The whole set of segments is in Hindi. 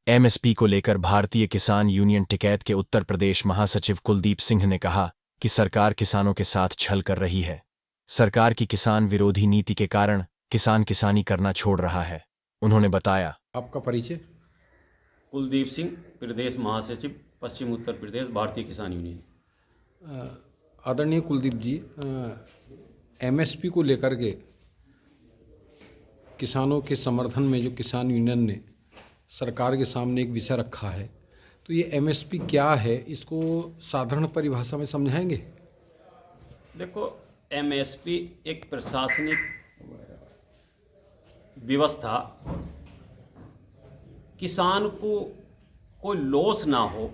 एमएसपी को लेकर भारतीय किसान यूनियन टिकैत के उत्तर प्रदेश महासचिव कुलदीप सिंह ने कहा कि सरकार किसानों के साथ छल कर रही है। सरकार की किसान विरोधी नीति के कारण किसान किसानी करना छोड़ रहा है। उन्होंने बताया, आपका परिचय? कुलदीप सिंह, प्रदेश महासचिव, पश्चिम उत्तर प्रदेश, भारतीय किसान यूनियन। आदरणीय कुलदीप जी, एमएसपी को लेकर के किसानों के समर्थन में जो किसान यूनियन ने सरकार के सामने एक विषय रखा है, तो ये एमएसपी क्या है, इसको साधारण परिभाषा में समझाएंगे? देखो, एमएसपी एक प्रशासनिक व्यवस्था, किसान को कोई लॉस ना हो,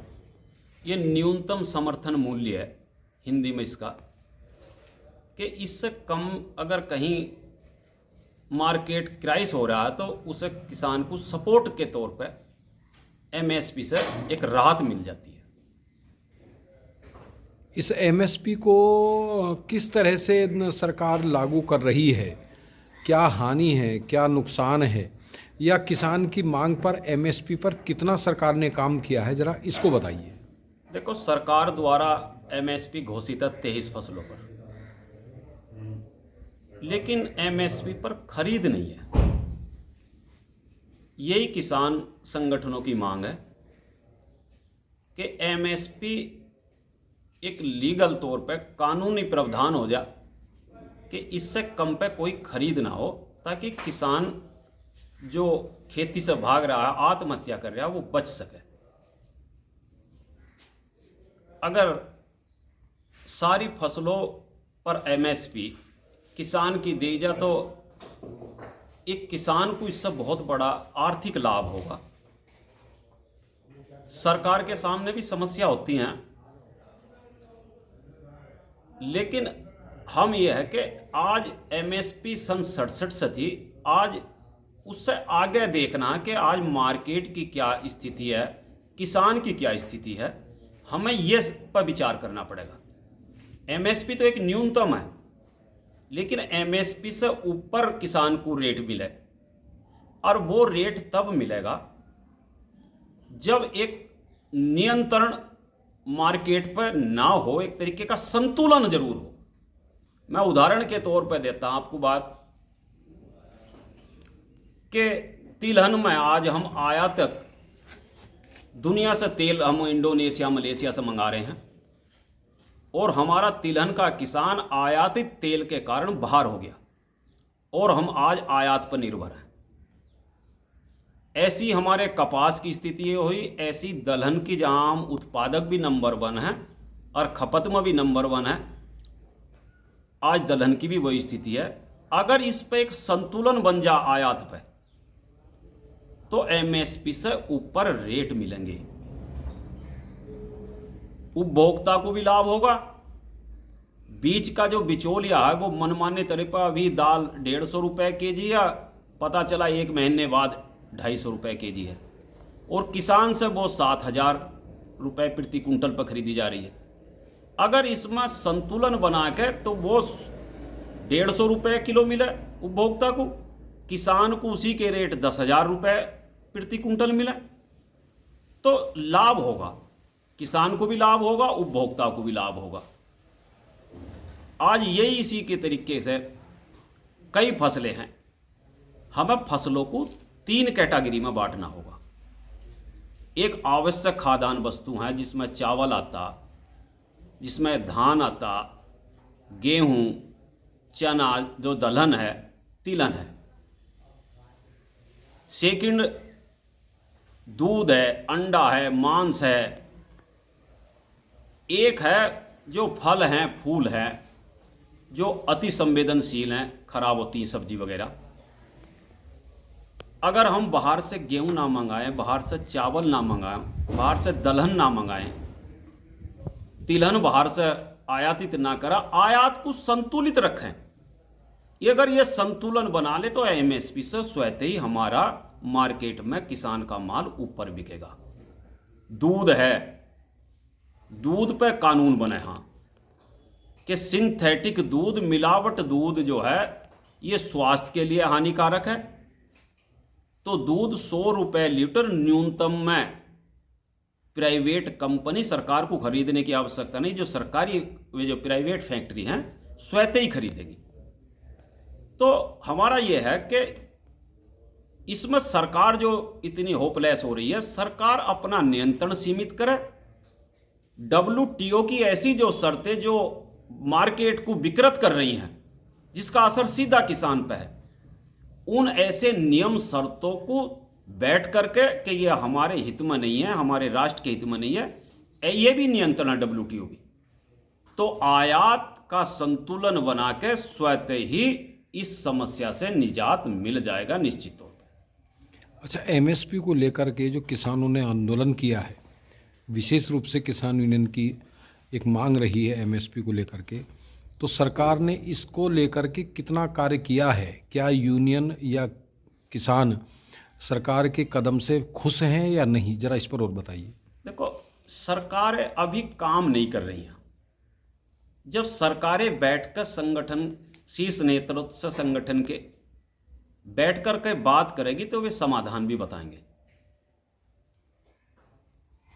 ये न्यूनतम समर्थन मूल्य है हिंदी में इसका, कि इससे कम अगर कहीं मार्केट क्राइस हो रहा है तो उसे किसान को सपोर्ट के तौर पर एमएसपी से एक राहत मिल जाती है। इस एमएसपी को किस तरह से सरकार लागू कर रही है? क्या हानि है, क्या नुकसान है, या किसान की मांग पर एमएसपी पर कितना सरकार ने काम किया है, जरा इसको बताइए। देखो, सरकार द्वारा एमएसपी घोषित है 23 फसलों पर, लेकिन एमएसपी पर खरीद नहीं है। यही किसान संगठनों की मांग है कि एमएसपी एक लीगल तौर पर कानूनी प्रावधान हो जाए कि इससे कम पे कोई खरीद ना हो, ताकि किसान जो खेती से भाग रहा है, आत्महत्या कर रहा है, वो बच सके। अगर सारी फसलों पर एमएसपी किसान की दी जाए तो एक किसान को इससे बहुत बड़ा आर्थिक लाभ होगा। सरकार के सामने भी समस्या होती हैं, लेकिन हम ये है कि आज एमएसपी सन 67 से थी, आज उससे आगे देखना कि आज मार्केट की क्या स्थिति है, किसान की क्या स्थिति है, हमें ये पर विचार करना पड़ेगा। एमएसपी तो एक न्यूनतम है, लेकिन एमएसपी से ऊपर किसान को रेट मिले, और वो रेट तब मिलेगा जब एक नियंत्रण मार्केट पर ना हो, एक तरीके का संतुलन जरूर हो। मैं उदाहरण के तौर पर देता हूं आपको बात कि तिलहन में आज हम आयात तक दुनिया से तेल हम इंडोनेशिया, मलेशिया से मंगा रहे हैं, और हमारा तिलहन का किसान आयातित तेल के कारण बाहर हो गया और हम आज आयात पर निर्भर हैं। ऐसी हमारे कपास की स्थिति हुई, ऐसी दलहन की, जहां हम उत्पादक भी नंबर 1 हैं और खपत में भी नंबर 1 है, आज दलहन की भी वही स्थिति है। अगर इस पे एक संतुलन बन जा आयात पे, तो एमएसपी से ऊपर रेट मिलेंगे, उपभोक्ता को भी लाभ होगा। बीच का जो बिचौलिया है वो मनमाने तरह पर अभी दाल 150 रुपये केजी है, पता चला एक महीने बाद 250 रुपये केजी है, और किसान से वो 7,000 रुपये प्रति कुंटल पर खरीदी जा रही है। अगर इसमें संतुलन बना के तो वो 150 रुपये किलो मिले उपभोक्ता को, किसान को उसी के रेट 10,000 रुपये प्रति कुंटल मिले, तो लाभ होगा, किसान को भी लाभ होगा, उपभोक्ता को भी लाभ होगा। आज यही इसी के तरीके से कई फसलें हैं, हमें फसलों को 3 कैटेगरी में बांटना होगा। एक आवश्यक खाद्यान्न वस्तु है जिसमें चावल आता, जिसमें धान आता, गेहूं, चना, जो दलहन है, तिलहन है। सेकंड दूध है, अंडा है, मांस है। एक है जो फल हैं, फूल हैं, जो अति संवेदनशील हैं, खराब होती हैं सब्जी वगैरह। अगर हम बाहर से गेहूं ना मंगाएं, बाहर से चावल ना मंगाएं, बाहर से दलहन ना मंगाएं, तिलहन बाहर से आयातित ना करा, आयात को संतुलित रखें, ये अगर ये संतुलन बना ले तो एमएसपी से स्वतः ही हमारा मार्केट में किसान का माल ऊपर बिकेगा। दूध है, दूध पे कानून बने, हाँ, कि सिंथेटिक दूध, मिलावट दूध जो है ये स्वास्थ्य के लिए हानिकारक है। तो दूध 100 रुपए लीटर न्यूनतम में प्राइवेट कंपनी सरकार को खरीदने की आवश्यकता नहीं, जो सरकारी वे जो प्राइवेट फैक्ट्री हैं स्वतः ही खरीदेगी। तो हमारा यह है कि इसमें सरकार जो इतनी होपलेस हो रही है, सरकार अपना नियंत्रण सीमित करे। WTO की ऐसी जो शर्तें जो मार्केट को विकृत कर रही हैं, जिसका असर सीधा किसान पे है, उन ऐसे नियम शर्तों को बैठ करके कि ये हमारे हित में नहीं है, हमारे राष्ट्र के हित में नहीं है, ये भी नियंत्रण है WTO भी। तो आयात का संतुलन बना के स्वतः ही इस समस्या से निजात मिल जाएगा निश्चित तौर पर। अच्छा, MSP को लेकर के जो किसानों ने आंदोलन किया है, विशेष रूप से किसान यूनियन की एक मांग रही है MSP को लेकर के, तो सरकार ने इसको लेकर के कितना कार्य किया है? क्या यूनियन या किसान सरकार के कदम से खुश हैं या नहीं? जरा इस पर और बताइए। देखो, सरकारें अभी काम नहीं कर रही हैं। जब सरकारें बैठकर संगठन, शीर्ष नेतृत्व से संगठन के बैठ कर के बात करेगी तो वे समाधान भी बताएंगे।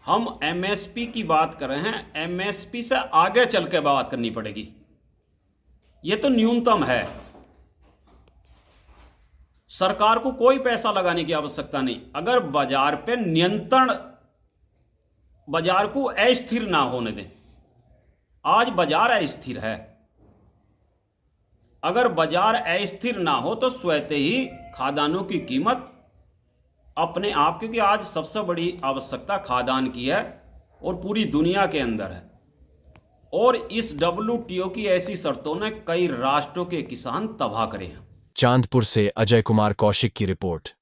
हम MSP की बात कर रहे हैं, MSP से आगे चल के बात करनी पड़ेगी। ये तो न्यूनतम है, सरकार को कोई पैसा लगाने की आवश्यकता नहीं। अगर बाजार पे नियंत्रण, बाजार को अस्थिर ना होने दें। आज बाजार अस्थिर है, अगर बाजार अस्थिर ना हो तो स्वतः ही खाद्यान्नों की कीमत अपने आप, क्योंकि आज सबसे बड़ी आवश्यकता खाद्यान्न की है और पूरी दुनिया के अंदर है, और इस WTO की ऐसी शर्तों ने कई राष्ट्रों के किसान तबाह करे हैं। चांदपुर से अजय कुमार कौशिक की रिपोर्ट।